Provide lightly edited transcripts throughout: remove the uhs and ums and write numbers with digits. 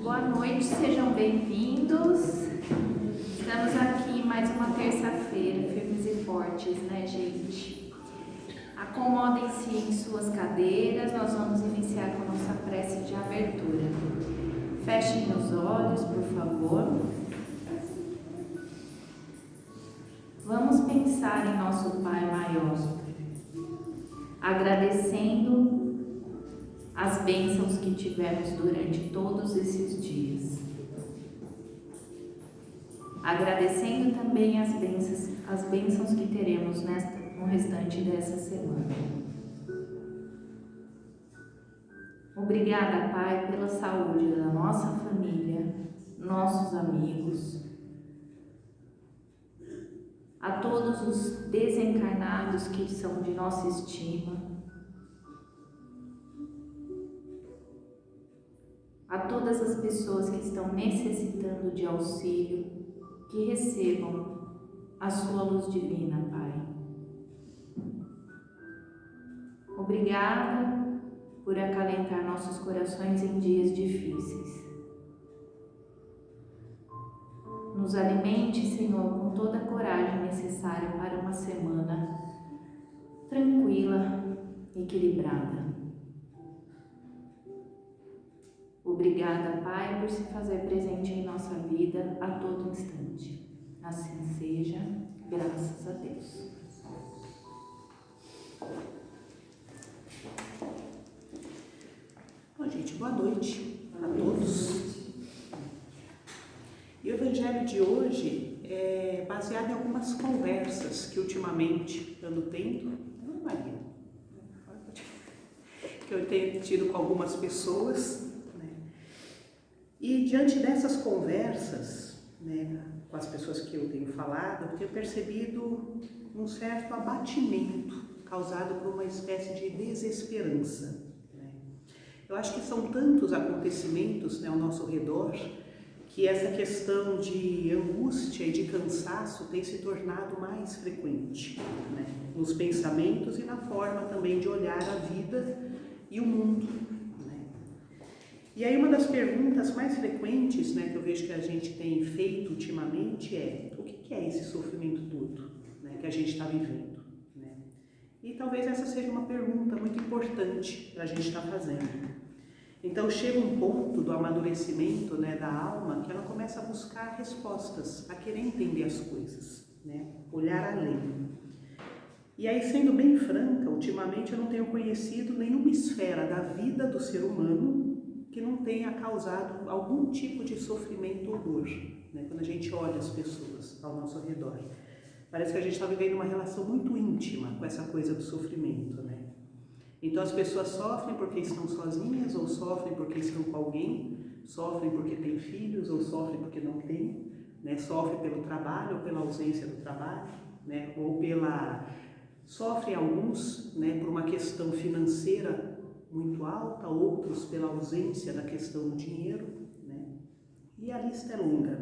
Boa noite, sejam bem-vindos. Estamos aqui mais uma terça-feira, firmes e fortes, né, gente? Acomodem-se em suas cadeiras, nós vamos iniciar com a nossa prece de abertura. Fechem os olhos, por favor. Vamos pensar em nosso Pai maior, agradecendo as bênçãos que tivemos durante todos esses dias. Agradecendo também as bênçãos que teremos no restante dessa semana. Obrigada, Pai, pela saúde da nossa família, nossos amigos, a todos os desencarnados que são de nossa estima, a todas as pessoas que estão necessitando de auxílio, que recebam a sua luz divina, Pai. Obrigada por acalentar nossos corações em dias difíceis. Nos alimente, Senhor, com toda a coragem necessária para uma semana tranquila, equilibrada. Obrigada, Pai, por se fazer presente em nossa vida a todo instante. Assim seja, graças a Deus. Bom, gente, boa noite a todos. E o Evangelho de hoje é baseado em algumas conversas que ultimamente ando tendo, que eu tenho tido com algumas pessoas. E diante dessas conversas, com as pessoas que eu tenho falado, eu tenho percebido um certo abatimento causado por uma espécie de desesperança. Eu acho que são tantos acontecimentos ao nosso redor que essa questão de angústia e de cansaço tem se tornado mais frequente, nos pensamentos e na forma também de olhar a vida e o mundo. E aí uma das perguntas mais frequentes que eu vejo que a gente tem feito ultimamente é: o que é esse sofrimento todo que a gente está vivendo? E talvez essa seja uma pergunta muito importante para a gente estar fazendo. Então chega um ponto do amadurecimento da alma que ela começa a buscar respostas, a querer entender as coisas, olhar além. E aí, sendo bem franca, ultimamente eu não tenho conhecido nenhuma esfera da vida do ser humano que não tenha causado algum tipo de sofrimento ou dor, quando a gente olha as pessoas ao nosso redor. Parece que a gente está vivendo uma relação muito íntima com essa coisa do sofrimento, Então as pessoas sofrem porque estão sozinhas, ou sofrem porque estão com alguém, sofrem porque têm filhos, ou sofrem porque não têm, sofrem pelo trabalho ou pela ausência do trabalho, ou sofrem alguns por uma questão financeira muito alta, outros pela ausência da questão do dinheiro, E a lista é longa,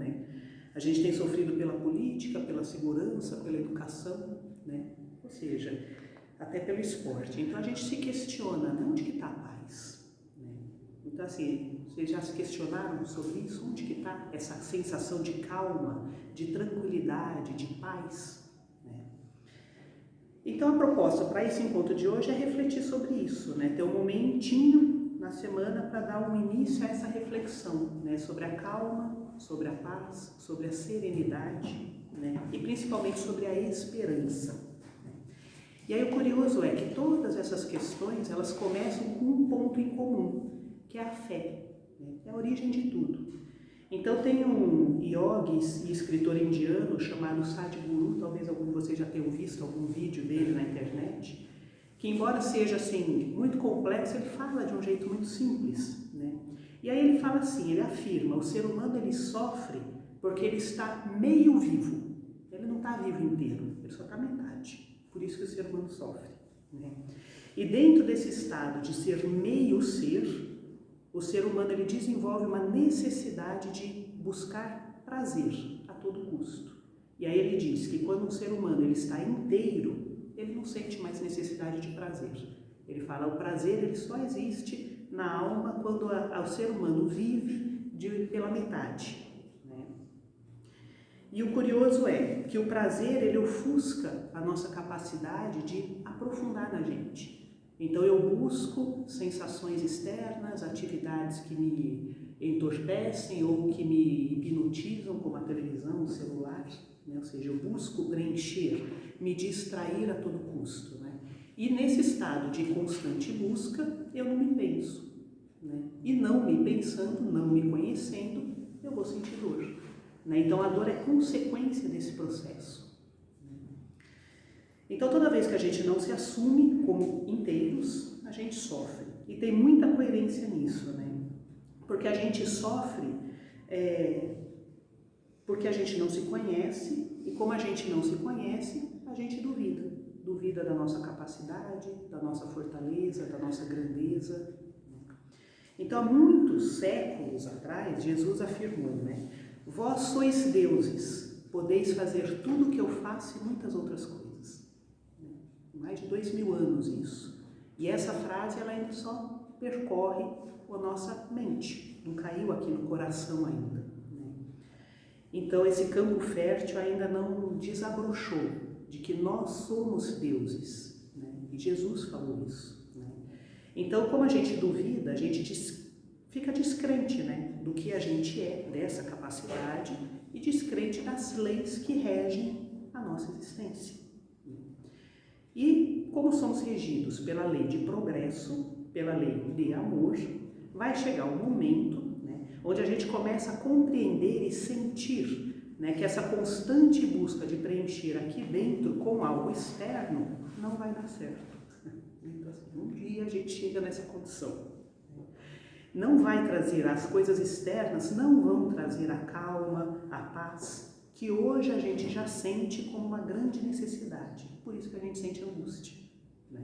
A gente tem sofrido pela política, pela segurança, pela educação, Ou seja, até pelo esporte. Então a gente se questiona, onde que está a paz? Então assim, vocês já se questionaram sobre isso? Onde que está essa sensação de calma, de tranquilidade, de paz? Então a proposta para esse encontro de hoje é refletir sobre isso, ter um momentinho na semana para dar um início a essa reflexão, sobre a calma, sobre a paz, sobre a serenidade, e principalmente sobre a esperança. E aí o curioso é que todas essas questões, elas começam com um ponto em comum, que é a fé, é a origem de tudo. Então tem um yogi e escritor indiano chamado Sadhguru, talvez algum de vocês já tenham visto algum vídeo dele na internet, que embora seja assim muito complexo, ele fala de um jeito muito simples, E aí ele fala assim, ele afirma: o ser humano ele sofre porque ele está meio vivo, ele não está vivo inteiro, ele só está metade, por isso que o ser humano sofre, E dentro desse estado de ser meio ser, o ser humano ele desenvolve uma necessidade de buscar prazer a todo custo. E aí ele diz que quando um ser humano ele está inteiro, ele não sente mais necessidade de prazer. Ele fala: o prazer ele só existe na alma quando o ser humano vive pela metade. Né? E o curioso é que o prazer, ele ofusca a nossa capacidade de aprofundar na gente. Então eu busco sensações externas, atividades que me entorpecem ou que me hipnotizam, como a televisão, o celular, né? Ou seja, eu busco preencher, me distrair a todo custo. Né? E nesse estado de constante busca, eu não me penso. Né? E não me pensando, não me conhecendo, eu vou sentir dor. Né? Então a dor é consequência desse processo. Então toda vez que a gente não se assume como inteiros, a gente sofre. E tem muita coerência nisso, né? Porque a gente sofre porque a gente não se conhece, e como a gente não se conhece, a gente duvida. Duvida da nossa capacidade, da nossa fortaleza, da nossa grandeza. Então há muitos séculos atrás, Jesus afirmou, né? Vós sois deuses, podeis fazer tudo o que eu faço e muitas outras coisas. Mais de 2000 anos isso. E essa frase ela ainda só percorre a nossa mente, não caiu aqui no coração ainda. Né? Então esse campo fértil ainda não desabrochou de que nós somos deuses. Né? E Jesus falou isso. Né? Então como a gente duvida, a gente fica descrente, né? Do que a gente é, dessa capacidade, e descrente das leis que regem a nossa existência. E como somos regidos pela lei de progresso, pela lei de amor, vai chegar um momento, né, onde a gente começa a compreender e sentir, né, que essa constante busca de preencher aqui dentro com algo externo não vai dar certo. Então, assim, um dia a gente chega nessa condição. Não vai trazer, as coisas externas não vão trazer a calma, a paz, que hoje a gente já sente como uma grande necessidade, por isso que a gente sente angústia. Né?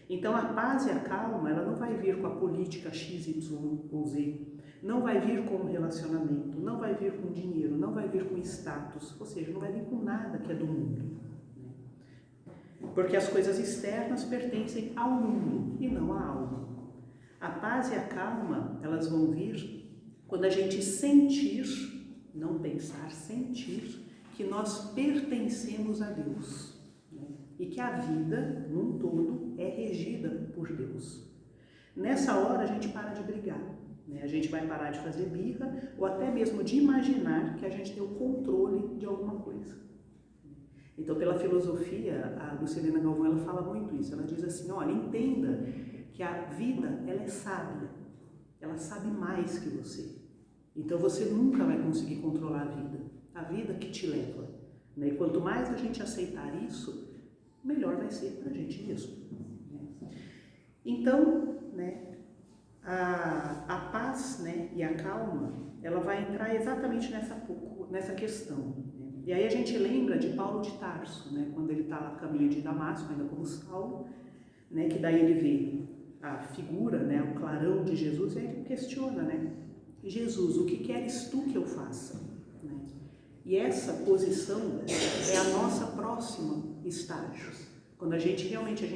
Então a paz e a calma, ela não vai vir com a política X, Y ou Z, não vai vir com o relacionamento, não vai vir com dinheiro, não vai vir com status, ou seja, não vai vir com nada que é do mundo. Né? Porque as coisas externas pertencem ao mundo e não à alma. A paz e a calma, elas vão vir quando a gente sentir, não pensar, sentir que nós pertencemos a Deus, né? E que a vida, num todo, é regida por Deus. Nessa hora a gente para de brigar, né? A gente vai parar de fazer birra ou até mesmo de imaginar que a gente tem o controle de alguma coisa. Então, pela filosofia, a Lucilena Galvão, ela fala muito isso. Ela diz assim, olha, entenda que a vida, ela é sábia, ela sabe mais que você. Então você nunca vai conseguir controlar a vida que te leva. Né? E quanto mais a gente aceitar isso, melhor vai ser para a gente mesmo. Né? Então, né, a paz, né, e a calma, ela vai entrar exatamente nessa questão. Né? E aí a gente lembra de Paulo de Tarso, né, quando ele está a caminho de Damasco, ainda como Saulo, né, que daí ele vê a figura, né, o clarão de Jesus, e aí ele questiona, né? Jesus, o que queres tu que eu faça? Né? E essa posição é a nossa próxima estágio. Quando a gente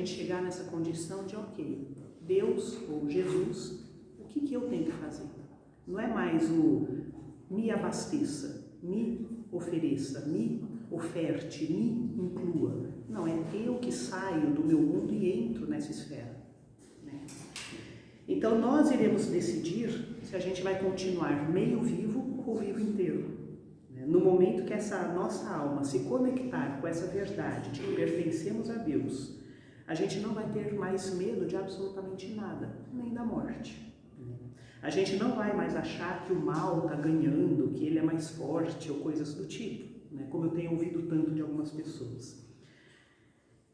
chegar nessa condição de, ok, Deus ou Jesus, o que eu tenho que fazer? Não é mais o me abasteça, me ofereça, me oferte, me inclua. Não, é eu que saio do meu mundo e entro nessa esfera. Né? Então nós iremos decidir se a gente vai continuar meio vivo ou vivo inteiro. No momento que essa nossa alma se conectar com essa verdade de que pertencemos a Deus, a gente não vai ter mais medo de absolutamente nada, nem da morte. A gente não vai mais achar que o mal está ganhando, que ele é mais forte ou coisas do tipo, né? Como eu tenho ouvido tanto de algumas pessoas.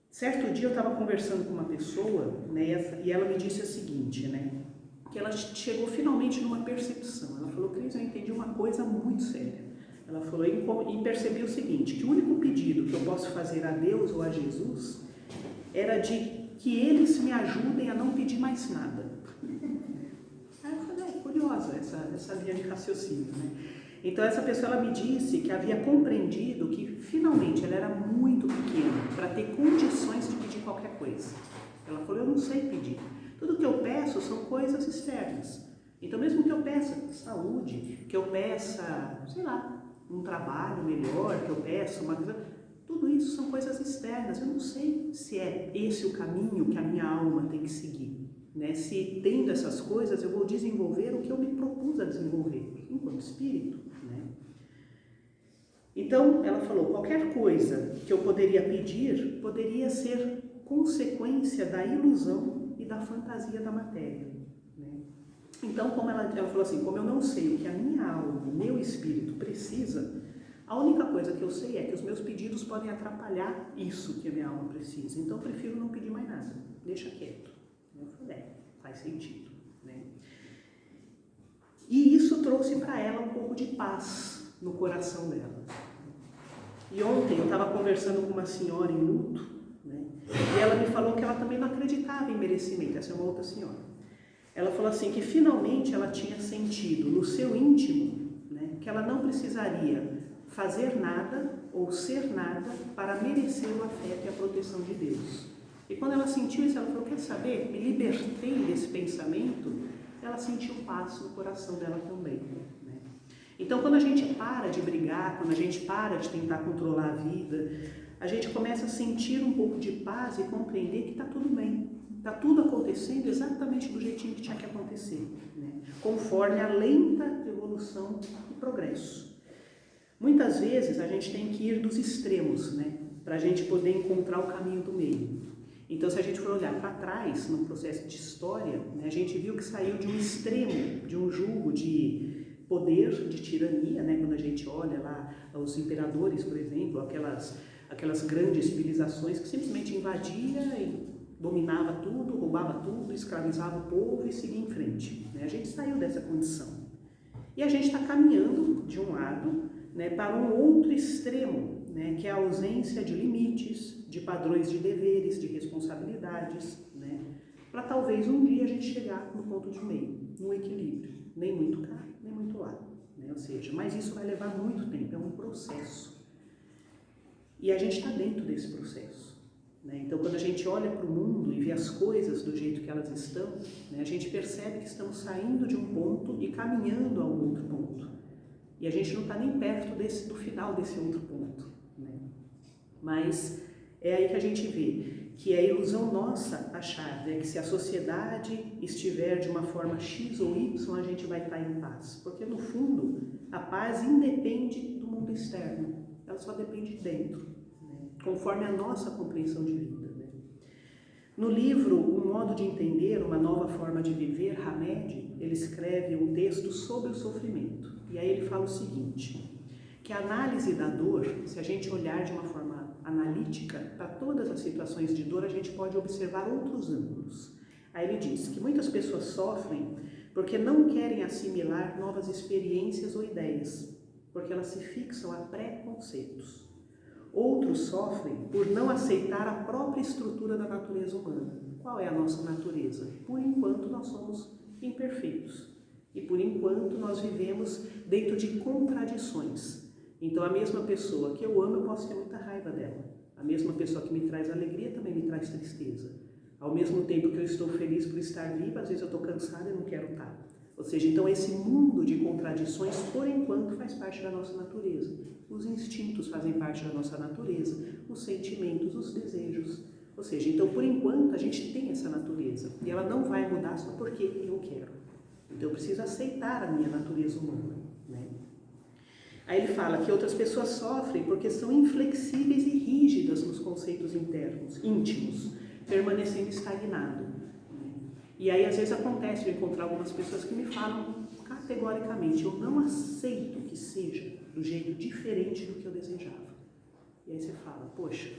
Certo dia eu estava conversando com uma pessoa, né, e ela me disse o seguinte, né, que ela chegou finalmente numa percepção. Ela falou, Cris, eu entendi uma coisa muito séria. Ela falou, e percebi o seguinte, que o único pedido que eu posso fazer a Deus ou a Jesus era de que eles me ajudem a não pedir mais nada. Aí eu falei, curiosa essa linha de raciocínio, né? Então essa pessoa ela me disse que havia compreendido que finalmente ela era muito pequena para ter condições de pedir qualquer coisa. Ela falou, eu não sei pedir. Tudo que eu peço são coisas externas. Então, mesmo que eu peça saúde, que eu peça, sei lá, um trabalho melhor, que eu peça uma coisa, tudo isso são coisas externas. Eu não sei se é esse o caminho que a minha alma tem que seguir, né? Se tendo essas coisas eu vou desenvolver o que eu me propus a desenvolver enquanto espírito, né? Então, ela falou, qualquer coisa que eu poderia pedir poderia ser consequência da ilusão e da fantasia da matéria, né? Então, como ela falou assim, como eu não sei o que a minha alma, o meu espírito precisa, a única coisa que eu sei é que os meus pedidos podem atrapalhar isso que a minha alma precisa. Então, eu prefiro não pedir mais nada, deixa quieto. Eu falei, faz sentido, né? E isso trouxe para ela um pouco de paz no coração dela. E ontem eu estava conversando com uma senhora em luto, né? E ela me falou que ela também não acreditava em merecimento. Essa é uma outra senhora. Ela falou assim que finalmente ela tinha sentido no seu íntimo, né, que ela não precisaria fazer nada ou ser nada para merecer o afeto e a proteção de Deus. E quando ela sentiu isso, ela falou, quer saber? Me libertei desse pensamento. Ela sentiu paz no coração dela também, né? Então, quando a gente para de brigar, quando a gente para de tentar controlar a vida, a gente começa a sentir um pouco de paz e compreender que está tudo bem. Está tudo acontecendo exatamente do jeitinho que tinha que acontecer, né? Conforme a lenta evolução e progresso. Muitas vezes a gente tem que ir dos extremos, né? Para a gente poder encontrar o caminho do meio. Então, se a gente for olhar para trás, no processo de história, né, a gente viu que saiu de um extremo, de um jugo de poder, de tirania, né? Quando a gente olha lá os imperadores, por exemplo, aquelas grandes civilizações que simplesmente invadia e dominava tudo, roubava tudo, escravizava o povo e seguia em frente, né? A gente saiu dessa condição. E a gente está caminhando, de um lado, né, para um outro extremo, né, que é a ausência de limites, de padrões de deveres, de responsabilidades, né, para talvez um dia a gente chegar no ponto de meio, no equilíbrio, nem muito cá, nem muito lá, né? Ou seja, mas isso vai levar muito tempo, é um processo. E a gente está dentro desse processo, né? Então, quando a gente olha para o mundo e vê as coisas do jeito que elas estão, né, a gente percebe que estamos saindo de um ponto e caminhando a um outro ponto. E a gente não está nem perto do final desse outro ponto, né? Mas é aí que a gente vê que é ilusão nossa achar, né, que se a sociedade estiver de uma forma X ou Y, a gente vai estar em paz. Porque, no fundo, a paz independe do mundo externo, ela só depende de dentro, né? Conforme a nossa compreensão de vida, né? No livro Um Modo de Entender, Uma Nova Forma de Viver, Hamed, ele escreve um texto sobre o sofrimento. E aí ele fala o seguinte, que a análise da dor, se a gente olhar de uma forma analítica, para todas as situações de dor, a gente pode observar outros ângulos. Aí ele diz que muitas pessoas sofrem porque não querem assimilar novas experiências ou ideias, porque elas se fixam a preconceitos. Outros sofrem por não aceitar a própria estrutura da natureza humana. Qual é a nossa natureza? Por enquanto nós somos imperfeitos. E por enquanto nós vivemos dentro de contradições. Então a mesma pessoa que eu amo, eu posso ter muita raiva dela. A mesma pessoa que me traz alegria também me traz tristeza. Ao mesmo tempo que eu estou feliz por estar viva, às vezes eu estou cansada e não quero estar. Ou seja, então esse mundo de contradições, por enquanto, faz parte da nossa natureza. Os instintos fazem parte da nossa natureza, os sentimentos, os desejos. Ou seja, então por enquanto a gente tem essa natureza. E ela não vai mudar só porque eu quero. Então eu preciso aceitar a minha natureza humana, né? Aí ele fala que outras pessoas sofrem porque são inflexíveis e rígidas nos conceitos internos, íntimos, permanecendo estagnado, né? E aí às vezes acontece de encontrar algumas pessoas que me falam categoricamente, eu não aceito que seja do jeito diferente do que eu desejava. E aí você fala, poxa,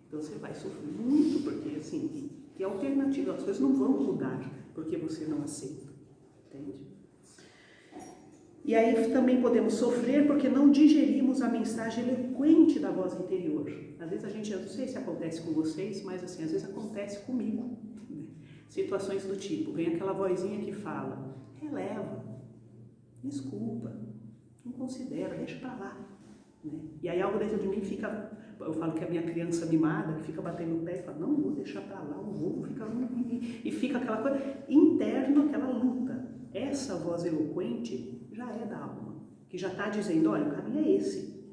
então você vai sofrer muito, porque assim, que alternativa, as coisas não vão mudar porque você não aceita. Entende? E aí também podemos sofrer porque não digerimos a mensagem eloquente da voz interior. Às vezes a gente, eu não sei se acontece com vocês, mas assim, às vezes acontece comigo, né? Situações do tipo, vem aquela vozinha que fala, releva, desculpa, não considera, deixa pra lá, né? E aí algo dentro de mim fica, eu falo que a minha criança mimada, que fica batendo o pé e fala, não vou deixar pra lá, o ovo fica... E fica aquela coisa interna, aquela luta. essa voz eloquente já é da alma, que já está dizendo, olha, o caminho é esse,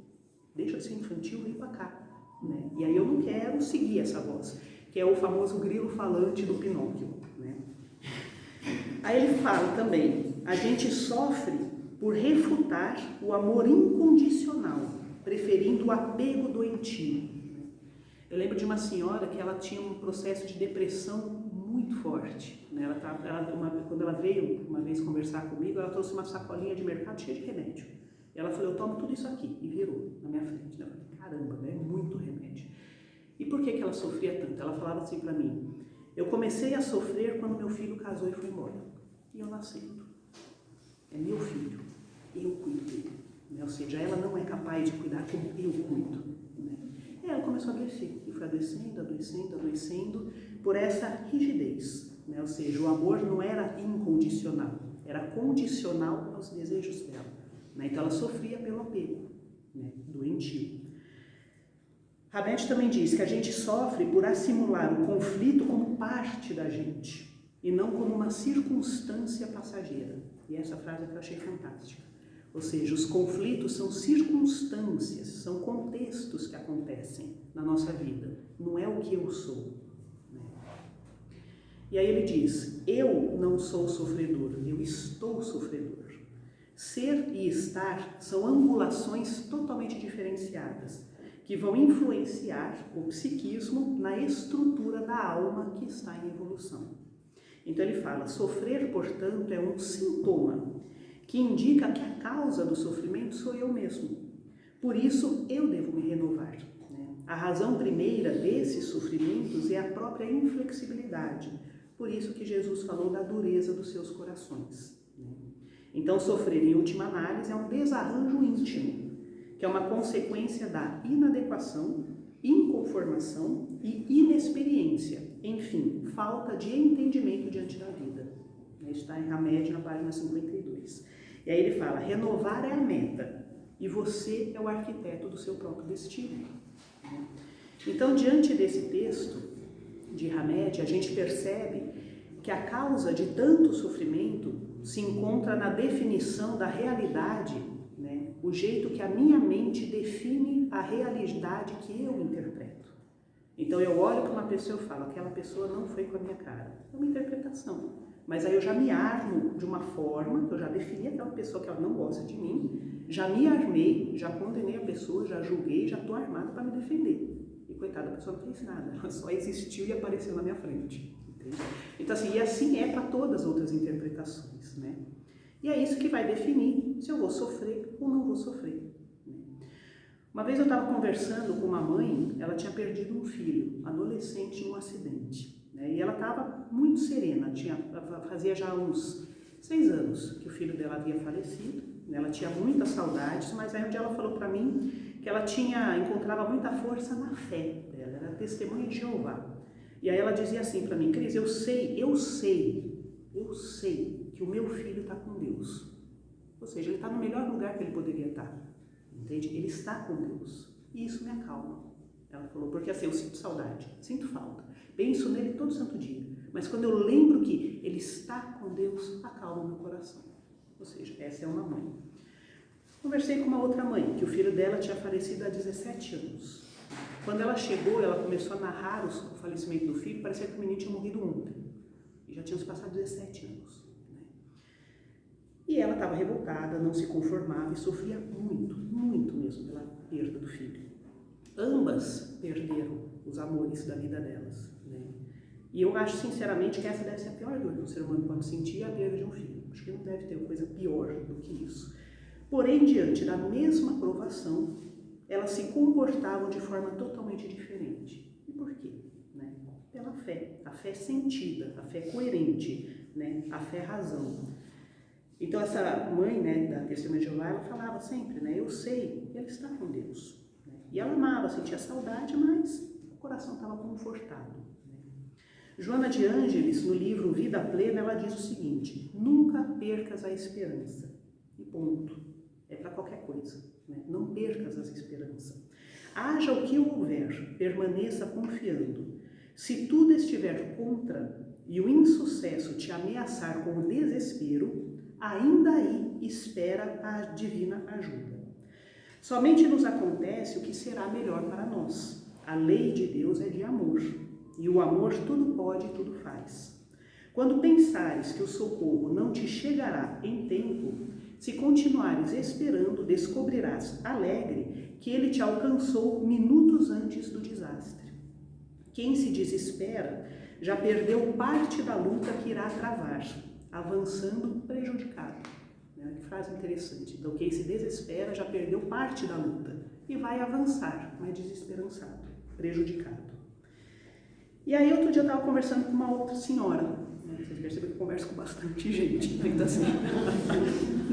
deixa de ser infantil, vem para cá. Né? E aí eu não quero seguir essa voz, que é o famoso grilo falante do Pinóquio. Né? Aí ele fala também, a gente sofre por refutar o amor incondicional, preferindo o apego doentio. Eu lembro de uma senhora que ela tinha um processo de depressão muito forte. Né? Quando ela veio uma vez conversar comigo, ela trouxe uma sacolinha de mercado cheia de remédio. E ela falou, eu tomo tudo isso aqui. E virou na minha frente. Eu falei, caramba, né? Muito remédio. E por que ela sofria tanto? Ela falava assim para mim, eu comecei a sofrer quando meu filho casou e foi embora. E eu não aceito. É meu filho, eu cuido dele. Né? Ou seja, ela não é capaz de cuidar como eu cuido. Né? E ela começou a adoecer. E foi adoecendo, adoecendo, adoecendo por essa rigidez. Né? Ou seja, o amor não era incondicional, era condicional aos desejos dela. Né? Então ela sofria pelo apego, né? Doentio. Hamed também diz que a gente sofre por assimilar o conflito como parte da gente e não como uma circunstância passageira. E essa frase que eu achei fantástica. Ou seja, os conflitos são circunstâncias, são contextos que acontecem na nossa vida, não é o que eu sou. Né? E aí ele diz, eu não sou sofredor, eu estou sofredor. Ser e estar são angulações totalmente diferenciadas, que vão influenciar o psiquismo na estrutura da alma que está em evolução. Então ele fala, sofrer, portanto, é um sintoma que indica que a causa do sofrimento sou eu mesmo. Por isso, eu devo me renovar. Né? A razão primeira desses sofrimentos é a própria inflexibilidade. Por isso que Jesus falou da dureza dos seus corações. Né? Então, sofrer, em última análise, é um desarranjo íntimo, que é uma consequência da inadequação, inconformação e inexperiência. Enfim, falta de entendimento diante da vida. Isso está em Hamed, na página 52. E aí ele fala, renovar é a meta, e você é o arquiteto do seu próprio destino. Então, diante desse texto de Hamed, a gente percebe que a causa de tanto sofrimento se encontra na definição da realidade, né? O jeito que a minha mente define a realidade que eu interpreto. Então eu olho para uma pessoa e falo, aquela pessoa não foi com a minha cara. É uma interpretação. Mas aí eu já me armo de uma forma, que eu já defini aquela pessoa que ela não gosta de mim, já me armei, já condenei a pessoa, já julguei, já estou armada para me defender. E coitada, a pessoa não fez nada, ela só existiu e apareceu na minha frente. Entende? Então assim, e assim é para todas as outras interpretações, né? E é isso que vai definir se eu vou sofrer ou não vou sofrer. Uma vez eu estava conversando com uma mãe, ela tinha perdido um filho, adolescente, em um acidente. Né? E ela estava muito serena, fazia já uns 6 anos que o filho dela havia falecido. Né? Ela tinha muitas saudades, mas aí um dia ela falou para mim que ela encontrava muita força na fé dela, era testemunha de Jeová. E aí ela dizia assim para mim, Cris, eu sei que o meu filho está com Deus. Ou seja, ele está no melhor lugar que ele poderia estar. Entende? Ele está com Deus. E isso me acalma. Ela falou, porque assim, eu sinto saudade, sinto falta. Penso nele todo santo dia. Mas quando eu lembro que ele está com Deus, acalma meu coração. Ou seja, essa é uma mãe. Conversei com uma outra mãe, que o filho dela tinha falecido há 17 anos. Quando ela chegou, ela começou a narrar o falecimento do filho, parecia que o menino tinha morrido ontem. E já tinham se passado 17 anos. Né? E ela estava revoltada, não se conformava e sofria muito, muito mesmo pela perda do filho. Ambas perderam os amores da vida delas. Né? E eu acho sinceramente que essa deve ser a pior dor que um ser humano pode sentir, a perda de um filho. Acho que não deve ter coisa pior do que isso. Porém, diante da mesma provação, elas se comportavam de forma totalmente diferente. E por quê? Né? Pela fé. A fé sentida, a fé coerente, né? A fé razão. Então essa mãe, né, da Testemunha de Jeová, ela falava sempre, né? Eu sei, ele está com Deus. Né? E ela amava, sentia saudade, mas o coração estava confortado. Né? Joana de Ângeles, no livro Vida Plena, ela diz o seguinte, nunca percas a esperança. E ponto. É para qualquer coisa. Né? Não percas a esperança. Haja o que houver, permaneça confiando. Se tudo estiver contra, e o insucesso te ameaçar com o desespero, ainda aí espera a divina ajuda. Somente nos acontece o que será melhor para nós. A lei de Deus é de amor, e o amor tudo pode e tudo faz. Quando pensares que o socorro não te chegará em tempo, se continuares esperando, descobrirás, alegre, que ele te alcançou minutos antes do desastre. Quem se desespera já perdeu parte da luta que irá travar, avançando prejudicado. Que frase interessante. Então, quem se desespera já perdeu parte da luta e vai avançar, mas desesperançado, prejudicado. E aí, outro dia eu estava conversando com uma outra senhora. Vocês percebem que eu converso com bastante gente. Então, assim,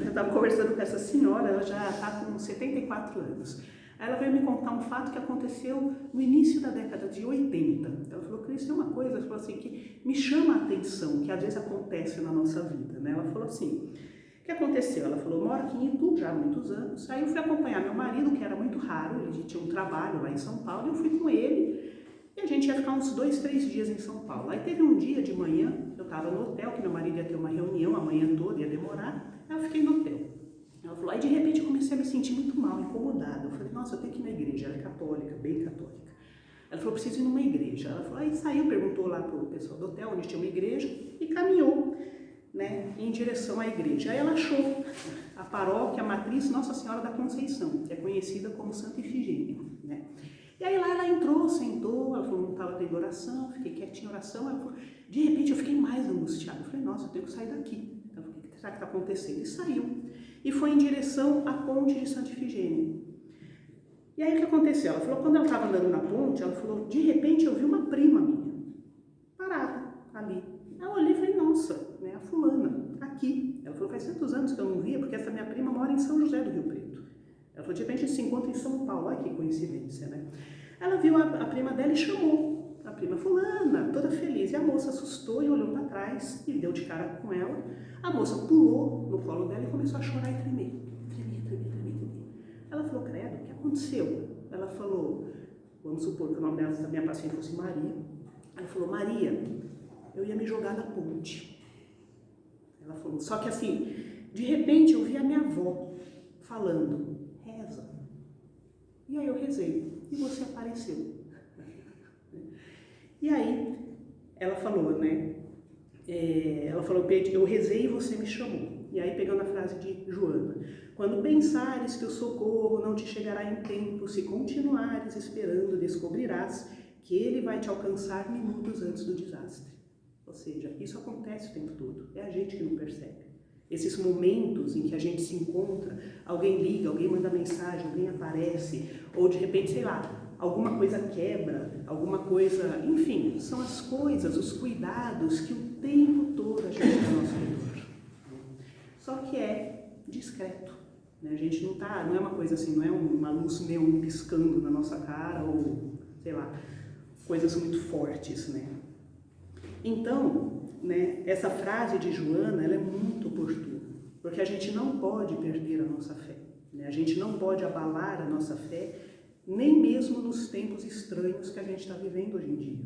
eu estava conversando com essa senhora, ela já está com 74 anos. Aí ela veio me contar um fato que aconteceu no início da década de 80. Ela falou, Cris, tem uma coisa, ela falou assim, que me chama a atenção, que às vezes acontece na nossa vida. Ela falou assim, o que aconteceu? Ela falou, moro aqui em Itu já há muitos anos. Aí eu fui acompanhar meu marido, que era muito raro, ele tinha um trabalho lá em São Paulo, e eu fui com ele, e a gente ia ficar uns 2, 3 dias em São Paulo. Aí teve um dia de manhã, eu estava no hotel, que meu marido ia ter uma reunião a manhã toda, ia demorar, aí eu fiquei no hotel. Ela falou, aí de repente eu comecei a me sentir muito mal, incomodada. Eu falei, nossa, eu tenho que ir na igreja, ela é católica, bem católica. Ela falou, preciso ir numa igreja. Ela falou, aí saiu, perguntou lá pro pessoal do hotel, onde tinha uma igreja, e caminhou, em direção à igreja. Aí ela achou a paróquia, a matriz Nossa Senhora da Conceição, que é conhecida como Santa Ifigênia, E aí lá ela entrou, sentou, ela falou, não estava tendo oração, fiquei quietinha em oração. Ela falou, de repente eu fiquei mais angustiada. Eu falei, nossa, eu tenho que sair daqui. Ela falou, o que será que está acontecendo? E saiu. E foi em direção à ponte de Santa Ifigênia. E aí o que aconteceu? Ela falou, quando ela estava andando na ponte, ela falou, de repente eu vi uma prima minha, parada ali. Aí eu olhei e falei, nossa, a fulana, aqui. Ela falou, faz tantos anos que eu não via, porque essa minha prima mora em São José do Rio Preto. Ela falou, de repente a gente se encontra em São Paulo, olha que coincidência, Ela viu a prima dela e chamou a prima fulana, toda feliz. E a moça assustou e olhou para trás e deu de cara com ela. A moça pulou no colo dela e começou a chorar e tremer. Tremer. Ela falou, credo, o que aconteceu? Ela falou, vamos supor que o nome dela, da minha paciente fosse Maria. Ela falou, Maria, eu ia me jogar da ponte. Ela falou, só que assim, de repente eu vi a minha avó falando, reza. E aí eu rezei, e você apareceu. E aí ela falou, ela falou, eu rezei e você me chamou. E aí pegando a frase de Joana, quando pensares que o socorro não te chegará em tempo, se continuares esperando, descobrirás que ele vai te alcançar minutos antes do desastre. Ou seja, isso acontece o tempo todo, é a gente que não percebe. Esses momentos em que a gente se encontra, alguém liga, alguém manda mensagem, alguém aparece, ou de repente, sei lá, alguma coisa quebra, alguma coisa, enfim, são as coisas, os cuidados que o tempo todo a gente tem ao nosso redor. Só que é discreto, A gente não é uma coisa assim, não é uma luz neon piscando na nossa cara ou, sei lá, coisas muito fortes, Então, essa frase de Joana, ela é muito oportuna, porque a gente não pode perder a nossa fé, A gente não pode abalar a nossa fé, nem mesmo nos tempos estranhos que a gente está vivendo hoje em dia.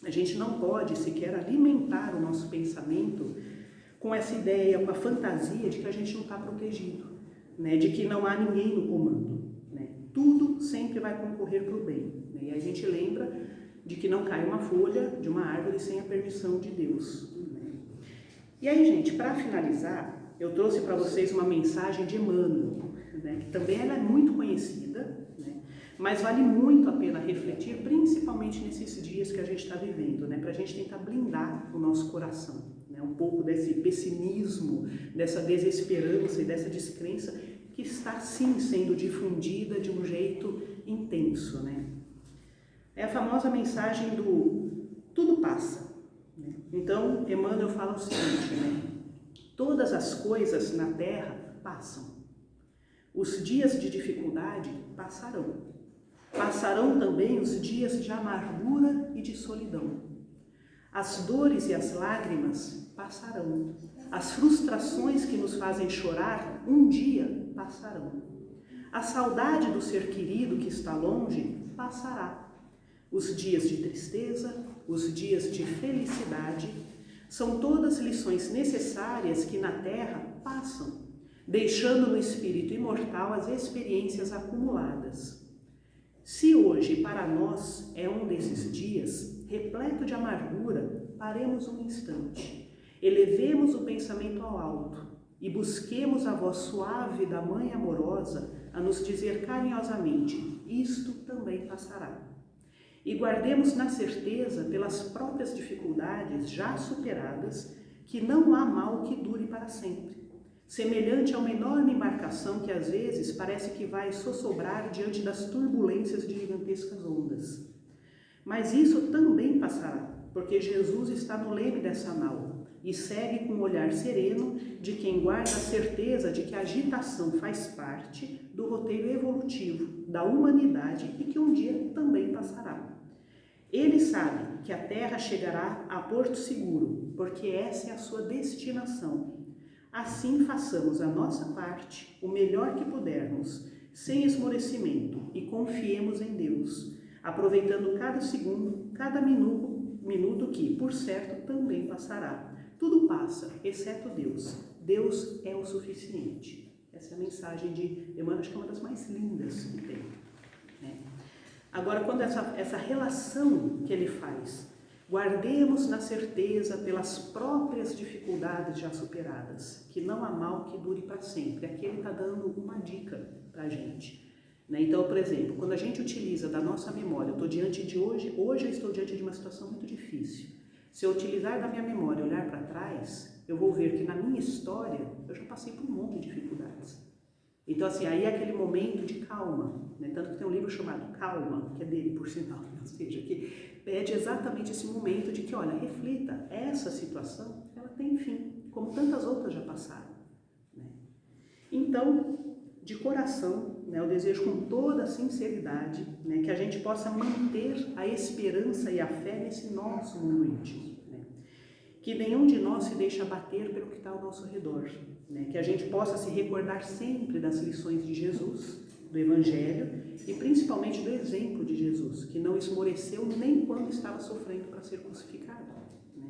A gente não pode sequer alimentar o nosso pensamento com essa ideia, com a fantasia de que a gente não está protegido, de que não há ninguém no comando. Tudo sempre vai concorrer para o bem. E a gente lembra de que não cai uma folha de uma árvore sem a permissão de Deus. E aí, gente, para finalizar, eu trouxe para vocês uma mensagem de Emmanuel, que também ela é muito conhecida, mas vale muito a pena refletir, principalmente nesses dias que a gente está vivendo, para a gente tentar blindar o nosso coração, um pouco desse pessimismo, dessa desesperança e dessa descrença que está, sim, sendo difundida de um jeito intenso, É a famosa mensagem do tudo passa. Então, Emmanuel fala o seguinte, todas as coisas na Terra passam. Os dias de dificuldade passarão. Passarão também os dias de amargura e de solidão. As dores e as lágrimas passarão. As frustrações que nos fazem chorar um dia passarão. A saudade do ser querido que está longe passará. Os dias de tristeza os dias de felicidade, são todas lições necessárias que na Terra passam, deixando no espírito imortal as experiências acumuladas. Se hoje para nós é um desses dias, repleto de amargura, paremos um instante, elevemos o pensamento ao alto e busquemos a voz suave da Mãe amorosa a nos dizer carinhosamente: isto também passará. E guardemos na certeza, pelas próprias dificuldades já superadas, que não há mal que dure para sempre, semelhante a uma enorme embarcação que às vezes parece que vai sossobrar diante das turbulências de gigantescas ondas. Mas isso também passará, porque Jesus está no leme dessa nau e segue com um olhar sereno de quem guarda a certeza de que a agitação faz parte do roteiro evolutivo da humanidade e que um dia também passará. Ele sabe que a Terra chegará a porto seguro, porque essa é a sua destinação. Assim façamos a nossa parte, o melhor que pudermos, sem esmorecimento, e confiemos em Deus, aproveitando cada segundo, cada minuto que, por certo, também passará. Tudo passa, exceto Deus. Deus é o suficiente. Essa é a mensagem de Emmanuel, acho que é uma das mais lindas que tem, né? Agora, quando essa relação que ele faz, guardemos na certeza pelas próprias dificuldades já superadas, que não há mal que dure para sempre. Aqui ele está dando uma dica para a gente, né? Então, por exemplo, quando a gente utiliza da nossa memória, eu estou diante de hoje eu estou diante de uma situação muito difícil. Se eu utilizar da minha memória e olhar para trás, eu vou ver que na minha história eu já passei por um monte de dificuldades. Então, assim, aí é aquele momento de calma, né? Tanto que tem um livro chamado Calma, que é dele, por sinal, ou seja, que pede exatamente esse momento de que, olha, reflita, essa situação, ela tem fim, como tantas outras já passaram, né? Então, de coração, né, eu desejo com toda a sinceridade, né, que a gente possa manter a esperança e a fé nesse nosso mundo íntimo, né? Que nenhum de nós se deixe abater pelo que está ao nosso redor, né? Que a gente possa se recordar sempre das lições de Jesus, do Evangelho e principalmente do exemplo de Jesus, que não esmoreceu nem quando estava sofrendo para ser crucificado, né?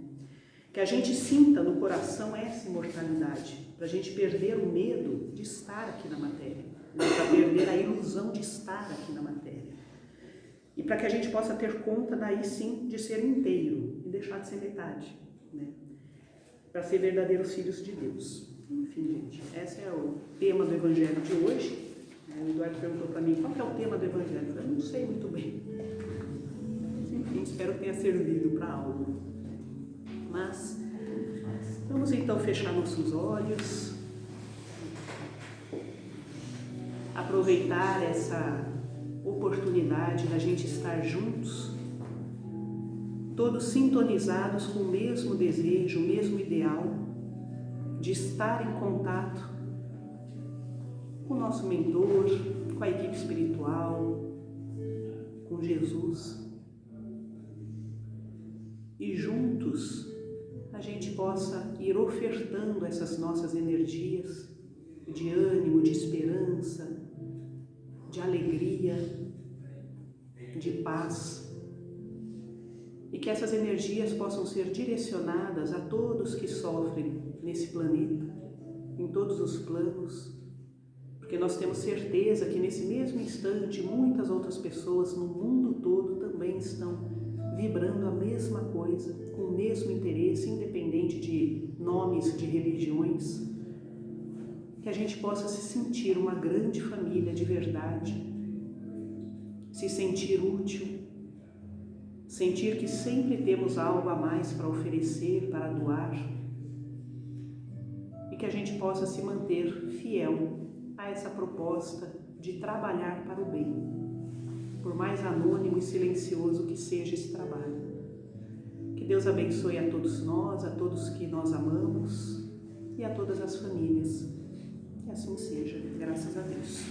Que a gente sinta no coração essa imortalidade, para a gente perder o medo de estar aqui na matéria, né? Para perder a ilusão de estar aqui na matéria. E para que a gente possa ter conta daí sim de ser inteiro e deixar de ser metade, né? Para ser verdadeiros filhos de Deus. Enfim, gente, esse é o tema do Evangelho de hoje. O Eduardo perguntou para mim, qual que é o tema do Evangelho? Eu não sei muito bem. Enfim, espero que tenha servido para algo. Mas, vamos então fechar nossos olhos, aproveitar essa oportunidade da gente estar juntos, todos sintonizados com o mesmo desejo, o mesmo ideal, de estar em contato com o nosso mentor, com a equipe espiritual, com Jesus. E juntos a gente possa ir ofertando essas nossas energias de ânimo, de esperança, de alegria, de paz. E que essas energias possam ser direcionadas a todos que sofrem nesse planeta, em todos os planos, porque nós temos certeza que nesse mesmo instante muitas outras pessoas no mundo todo também estão vibrando a mesma coisa, com o mesmo interesse, independente de nomes, de religiões. Que a gente possa se sentir uma grande família de verdade, se sentir útil, sentir que sempre temos algo a mais para oferecer, para doar, e que a gente possa se manter fiel a essa proposta de trabalhar para o bem, por mais anônimo e silencioso que seja esse trabalho. Que Deus abençoe a todos nós, a todos que nós amamos e a todas as famílias. Que assim seja, graças a Deus.